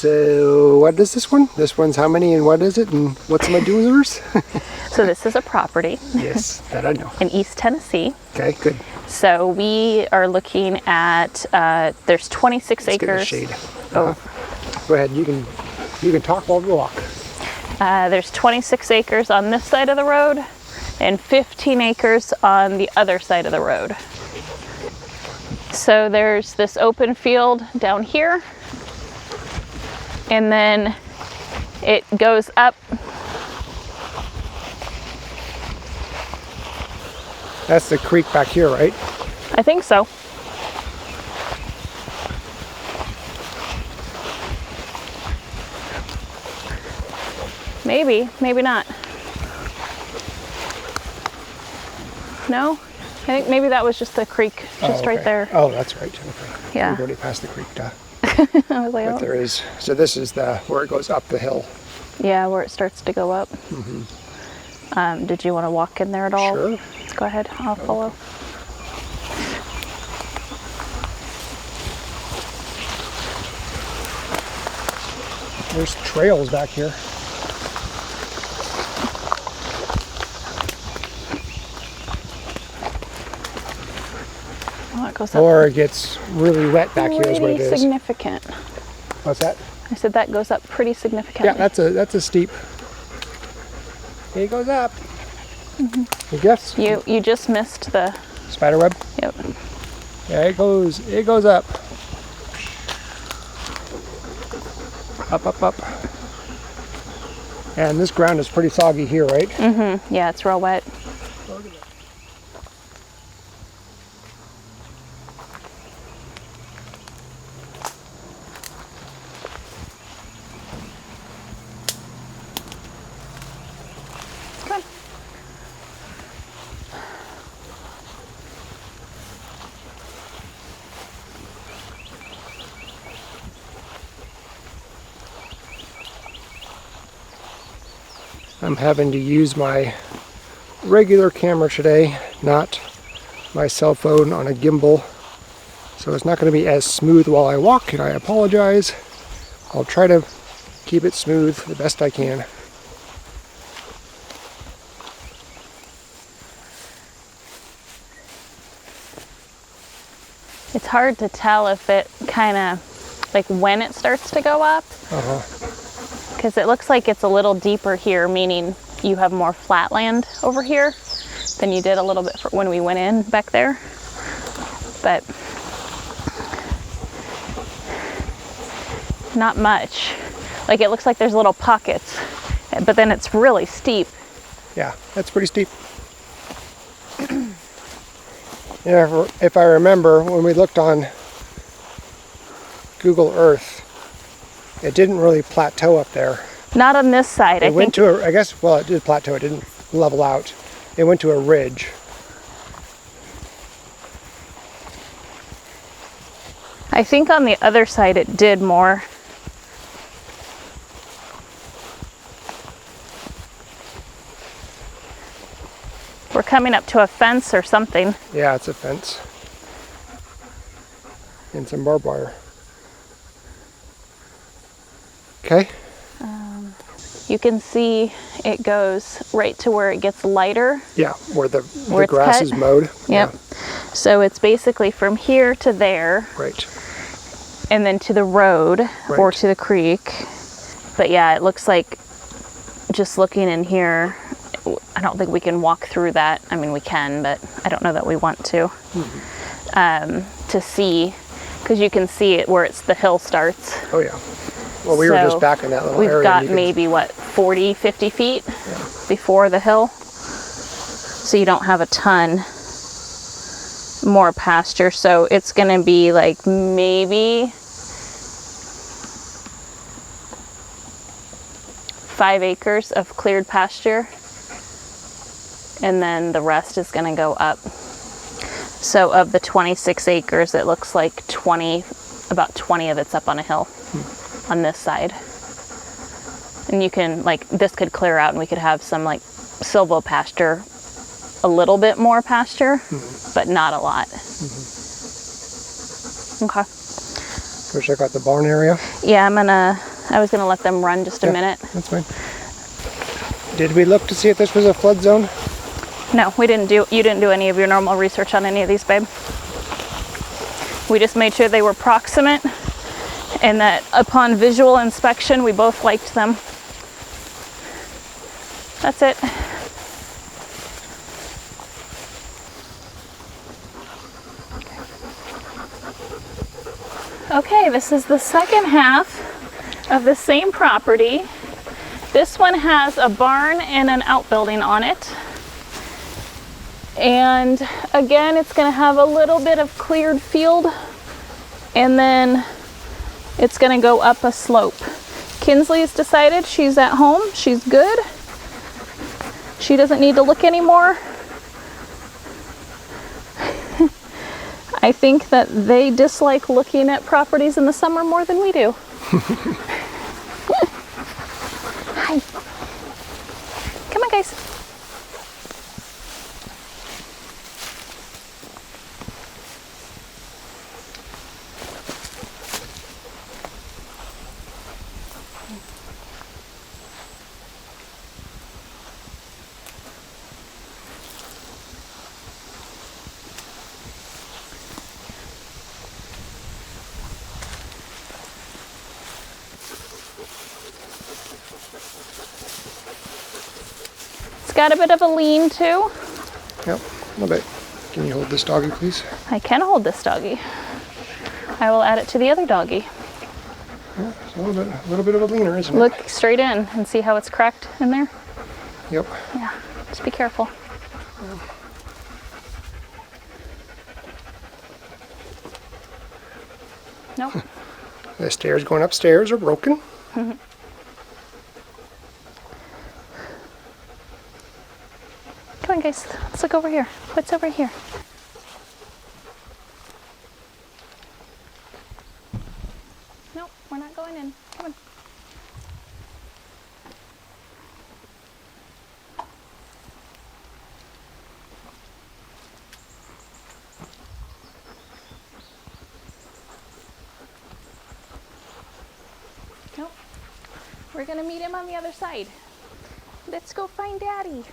So what is this one? This one's how many and what is it and what's my doers? So this is a property. Yes, that I know. In East Tennessee. Okay, good. So we are looking at, there's 26 Let's acres. get the shade. Oh. Go ahead, you can talk while we walk. There's 26 acres on this side of the road and 15 acres on the other side of the road. So there's this open field down here, and then it goes up. That's the creek back here, right? I think so. Maybe, maybe not. No? I think maybe that was just the creek, just right there. Oh, that's right. Okay. Yeah. We've already passed the creek, duh. I was like, But there is, so this is where it goes up the hill. yeah, where it starts to go up. Did you want to walk in there at all? Sure. Go ahead, I'll follow. There's trails back here. Oh, it goes up. Or it gets really wet back here is what it Pretty is. significant. What's that? I said that goes up pretty significantly. Yeah, that's a steep. It goes up. You guess? You just missed the. Spider web? Yep. Yeah, it goes up. Up. And this ground is pretty soggy here, right? Mm-hmm. Yeah, it's real wet. Good. I'm having to use my regular camera today, not my cell phone on a gimbal. So it's not going to be as smooth while I walk, and I apologize. I'll try to keep it smooth the best I can. It's hard to tell if it kind of, like when it starts to go up. Because it looks like it's a little deeper here, meaning you have more flat land over here than you did a little bit when we went in back there. But not much. Like it looks like there's little pockets, but then it's really steep. Yeah, that's pretty steep. Yeah, if I remember, when we looked on Google Earth, it didn't really plateau up there. Not on this side. It went to I guess, well, it did plateau. It didn't level out. It went to a ridge. I think on the other side it did more. We're coming up to a fence or something. Yeah, it's a fence. And some barbed wire. Okay. You can see it goes right to where it gets lighter. Yeah, where the it's grass cut. is mowed. Yep. Yeah. So it's basically from here to there. Right. And then to the road or to the creek. But yeah, it looks like just looking in here, I don't think we can walk through that. I mean, we can, but I don't know that we want to. To see, because you can see it where the hill starts. Oh yeah. Well, we were just back in that little area. We've got maybe, what, 40, 50 feet before the hill. So you don't have a ton more pasture. So it's going to be like maybe 5 acres of cleared pasture. And then the rest is going to go up. So of the 26 acres, it looks like about 20 of it's up on a hill. On this side. And you can, like, this could clear out and we could have some like silvo pasture, a little bit more pasture, but not a lot. Okay. Go check out the barn area. Yeah, I'm gonna I was gonna let them run just a minute. That's fine. Did we look to see if this was a flood zone? No, we didn't do, you didn't do any of your normal research on any of these, babe. We just made sure they were proximate and that upon visual inspection, we both liked them. That's it. Okay, this is the second half of the same property. This one has a barn and an outbuilding on it. And again, it's going to have a little bit of cleared field, and then it's going to go up a slope. Kinsley's decided she's at home, she's good. She doesn't need to look anymore. I think that they dislike looking at properties in the summer more than we do. Hi. Come on, guys. It's got a bit of a lean-to. Yep, a little bit. Can you hold this doggy, please? I can hold this doggy. I will add it to the other doggy. Yeah, it's a little bit of a leaner, isn't it? Look straight in and see how it's cracked in there. Yep. Yeah, just be careful. Nope. The stairs going upstairs are broken. Come on, guys. Let's look over here. What's over here? Nope, we're not going in. Come on. Nope. We're gonna meet him on the other side. Let's go find Daddy.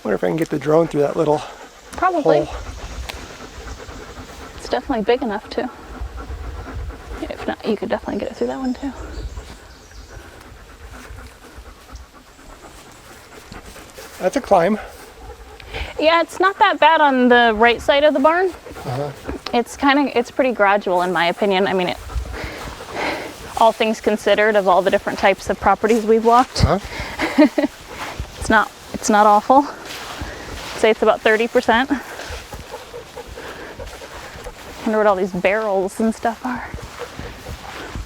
Wonder if I can get the drone through that little Probably. hole. It's definitely big enough to. If not, you could definitely get it through that one too. That's a climb. Yeah, it's not that bad on the right side of the barn. Uh-huh. It's pretty gradual in my opinion. I mean, all things considered, of all the different types of properties we've walked, Uh-huh. it's not awful. I'd say it's about 30%. Wonder what all these barrels and stuff are.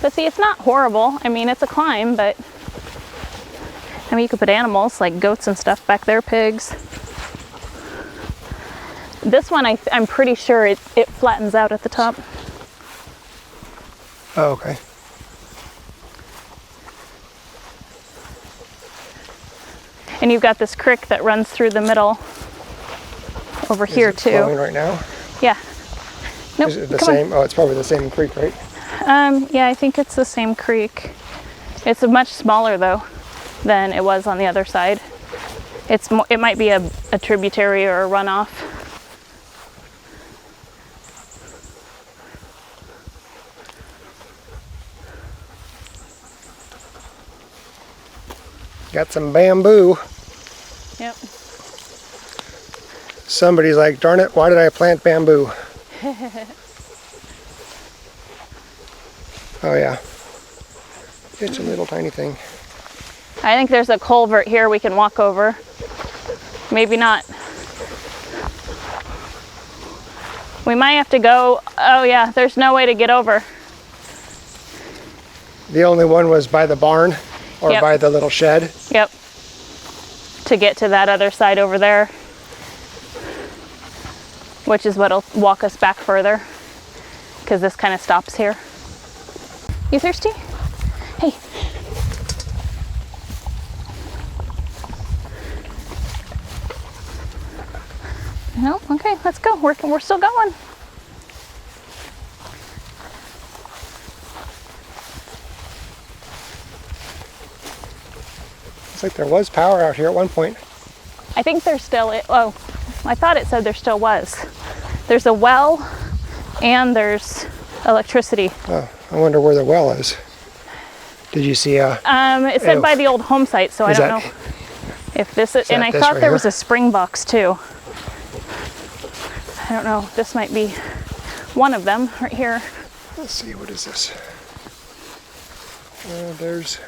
But see, it's not horrible. I mean, it's a climb, but I mean, you could put animals like goats and stuff back there, pigs. This one, I'm pretty sure it flattens out at the top. Oh, okay. And you've got this creek that runs through the middle over here Is it flowing too. right now? Yeah. Nope. Is it the come same? Oh, it's probably the same creek, right? On. Yeah, I think it's the same creek. It's much smaller though than it was on the other side. It might be a tributary or a runoff. Got some bamboo. Yep. Somebody's like, darn it, why did I plant bamboo? Oh yeah. It's a little tiny thing. I think there's a culvert here we can walk over. Maybe not. We might have to go, oh yeah, there's no way to get over. The only one was by the barn or Yep. by the little shed. Yep. To get to that other side over there, which is what'll walk us back further, because this kind of stops here. You thirsty? Hey. No? Okay, let's go. We're still going. Looks like there was power out here at one point. I think there still is. Oh, I thought it said there still was. There's a well and there's electricity. Oh, I wonder where the well is. Did you see a... It said by the old home site, so I don't know if this is, and I thought there was a spring box too. I don't know, this might be one of them right here. Let's see, what is this? There's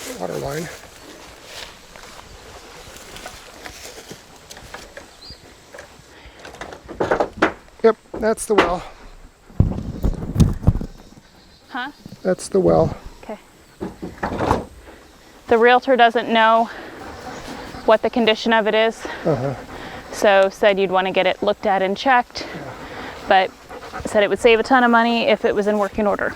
the water line. Yep, that's the well. Huh? That's the well. Okay. The realtor doesn't know what the condition of it is. So said you'd want to get it looked at and checked, but said it would save a ton of money if it was in working order.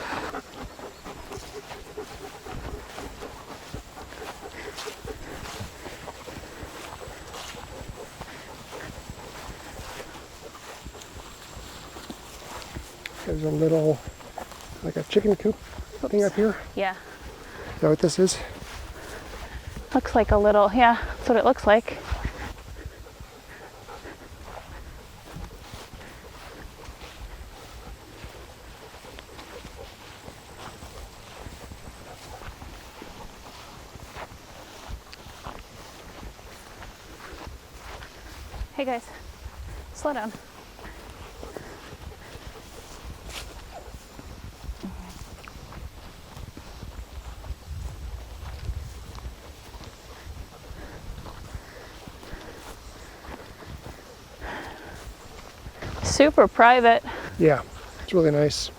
There's a little, like a chicken coop thing up here. Yeah. Is that what this is? Looks like a little, yeah, that's what it looks like. Hey guys, slow down. Super private. Yeah, it's really nice.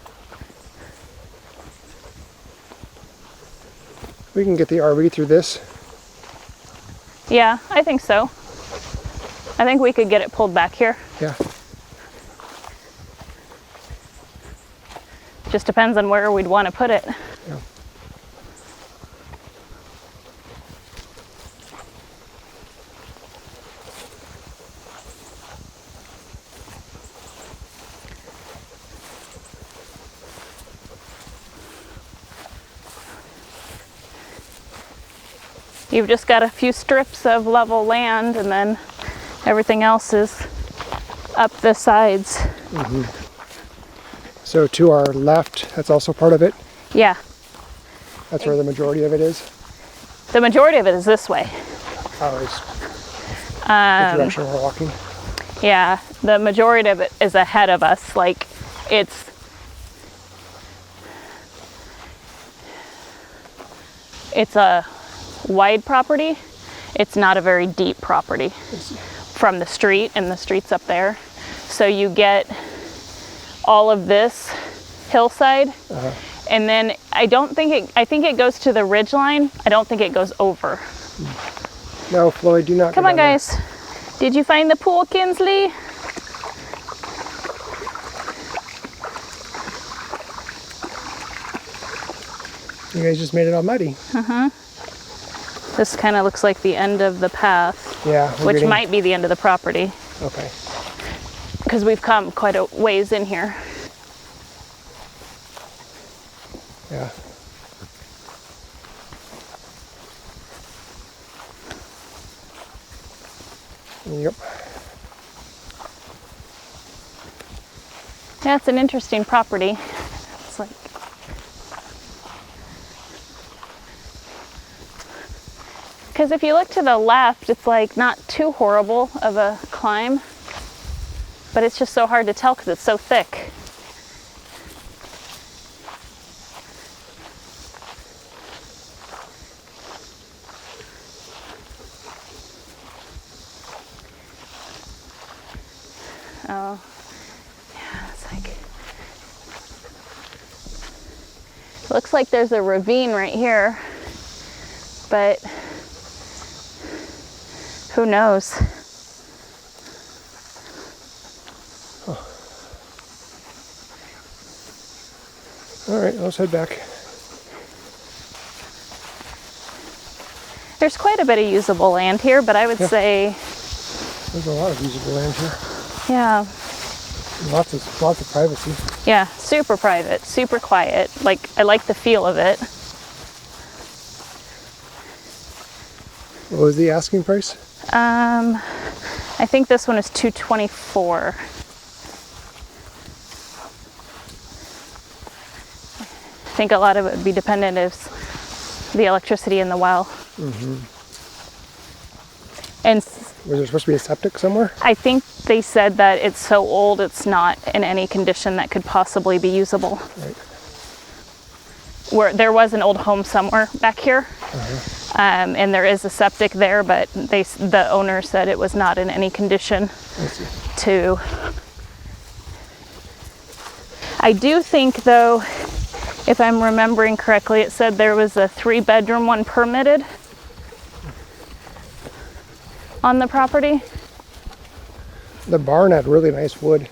We can get the RV through this. Yeah, I think so. I think we could get it pulled back here. Yeah. Just depends on where we'd want to put it. Yeah. You've just got a few strips of level land and then everything else is up the sides. So to our left, that's also part of it. Yeah, That's where the majority of it is. the majority of it is this way. Oh, it's the direction we're walking. Yeah, the majority of it is ahead of us. Like it's a wide property. It's not a very deep property from the street, and the street's up there. So you get all of this hillside, and then I think it goes to the ridge line. I don't think it goes over. No, Floyd, do not. Come on, guys. Did you find the pool, Kinsley? You guys just made it all muddy. This kind of looks like the end of the path, Yeah. which might be the end of the property, Okay. because we've come quite a ways in here. Yeah. Yep. Yeah, it's an interesting property. It's like, because if you look to the left, it's like not too horrible of a climb, but it's just so hard to tell because it's so thick. Oh, Looks like there's a ravine right here, but who knows? All right, let's head back. There's quite a bit of usable land here, but I would say, There's a lot of usable land here. yeah, Lots of privacy. yeah, super private, super quiet. Like, I like the feel of it. What was the asking price? I think this one is $224. I think a lot of it would be dependent if the electricity in the well. Mm-hmm. And Was there supposed to be a septic somewhere? I think they said that it's so old it's not in any condition that could possibly be usable. Right. Where there was an old home somewhere back here, and there is a septic there, but the owner said it was not in any condition I see. to. I do think, though, if I'm remembering correctly, it said there was a 3-bedroom one permitted on the property. The barn had really nice wood.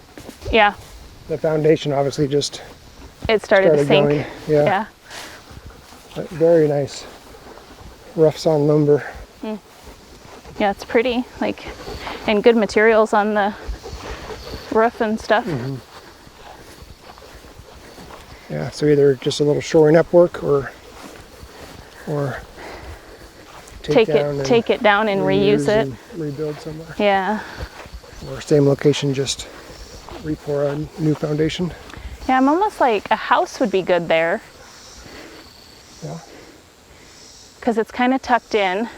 Yeah, The foundation obviously just it started to sink. going. Yeah. Yeah. But very nice. Rough sawn lumber. Yeah, it's pretty, like, and good materials on the roof and stuff. Mm-hmm. Yeah, so either just a little shoring up work or take Take it down and reuse it. and rebuild somewhere. Yeah. Or same location, just re-pour a new foundation. Yeah, I'm almost like a house would be good there Yeah. because it's kind of tucked in,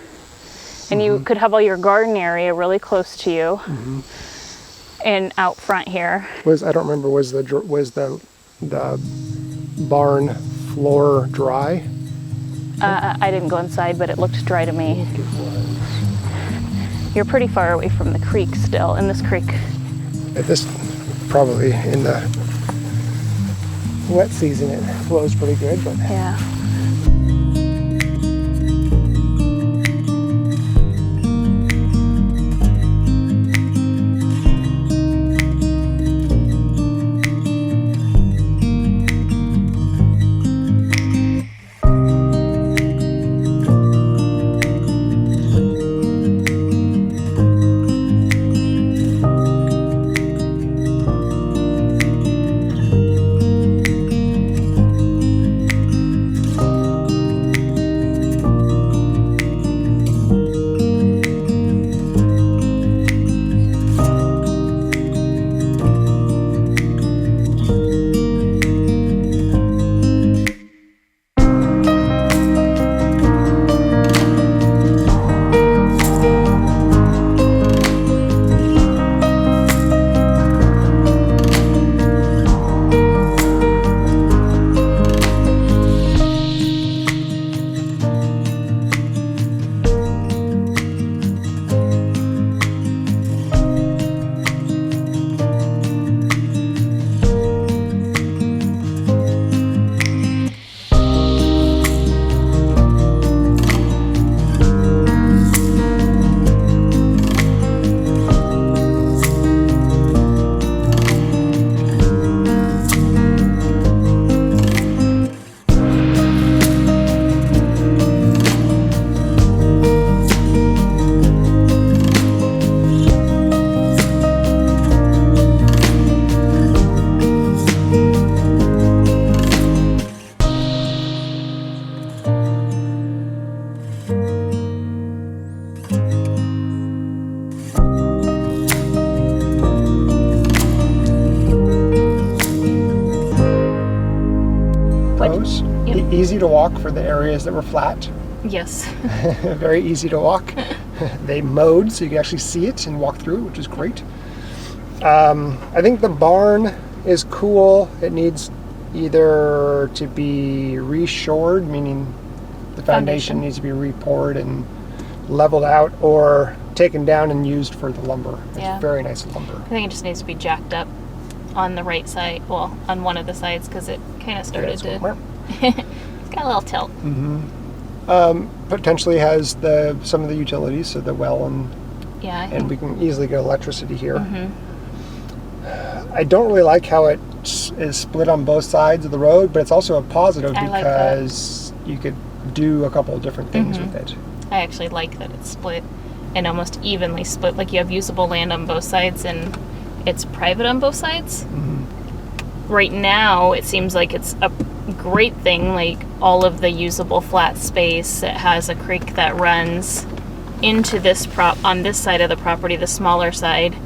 and you could have all your garden area really close to you, and out front here. I don't remember, was the barn floor dry? I didn't go inside, but it looked dry to me. I think it was. You're pretty far away from the creek still, in this creek. At this, probably in the wet season, it flows pretty good, but Yeah. those. Easy to walk for the areas that were flat. Yes. Very easy to walk. They mowed so you can actually see it and walk through, which is great. I think the barn is cool. It needs either to be reshored, meaning the foundation needs to be re-poured and leveled out, or taken down and used for the lumber. It's very nice lumber. I think it just needs to be jacked up on the right side, well, on one of the sides, because it kind of started to It's got a little tilt. Potentially has some of the utilities, so the well Yeah, and we can easily get electricity here. I don't really like how it is split on both sides of the road, but it's also a positive because you could do a couple of different things with it. I actually like that it's split and almost evenly split. Like you have usable land on both sides and it's private on both sides. Right now, it seems like it's a great thing, like all of the usable flat space. It has a creek that runs into this on this side of the property, the smaller side.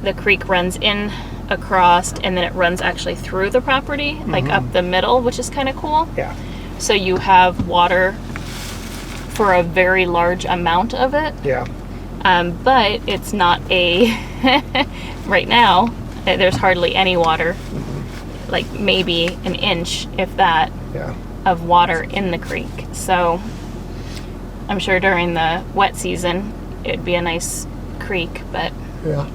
The creek runs in across and then it runs actually through the property, like up the middle, which is kind of cool. Yeah. So you have water for a very large amount of it. Yeah. But it's not right now, there's hardly any water, like maybe an inch, if that, of water in the creek. So I'm sure during the wet season, it'd be a nice creek, but... Yeah.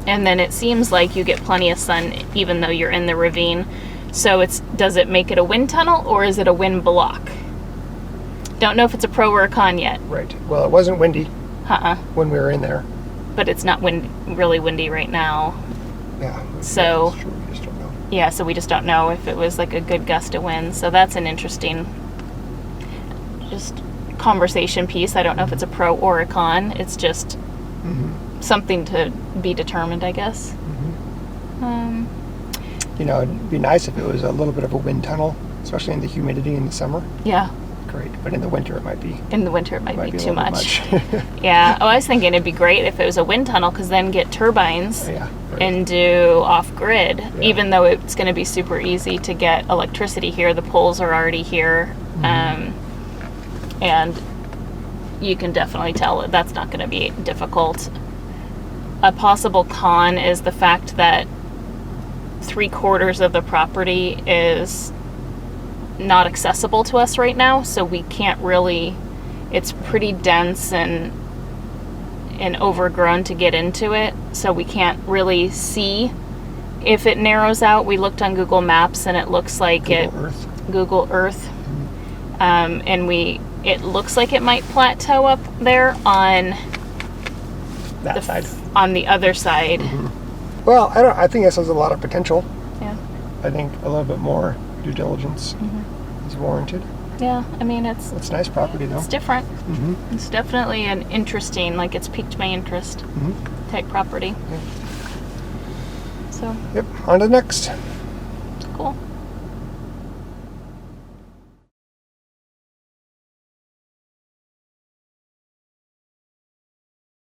And then it seems like you get plenty of sun even though you're in the ravine. So does it make it a wind tunnel or is it a wind block? Don't know if it's a pro or a con yet. Right. Well, it wasn't windy when we were in there. But it's not really windy right now. Yeah. So that's true. We just don't know. Yeah, so we just don't know if it was like a good gust of wind. So that's an interesting just conversation piece. I don't know if it's a pro or a con. It's just something to be determined, I guess. It'd be nice if it was a little bit of a wind tunnel, especially in the humidity in the summer. Yeah. Great, but in the winter it might be. In the winter it might be too much. Yeah. Oh, I was thinking it'd be great if it was a wind tunnel, because then get turbines and do off-grid. Even though it's going to be super easy to get electricity here, the poles are already here, and you can definitely tell that that's not going to be difficult. A possible con is the fact that 3/4 of the property is not accessible to us right now, so we can't really, it's pretty dense and overgrown to get into it, so we can't really see if it narrows out. We looked on Google Maps and it looks like Google Earth, and it looks like it might plateau up there on that side, on the other side. Well, I think this has a lot of potential. Yeah. I think a little bit more due diligence is warranted. Yeah, I mean, it's nice property though. It's different. It's definitely an interesting, like it's piqued my interest type property. Yeah. So. Yep, on to the next.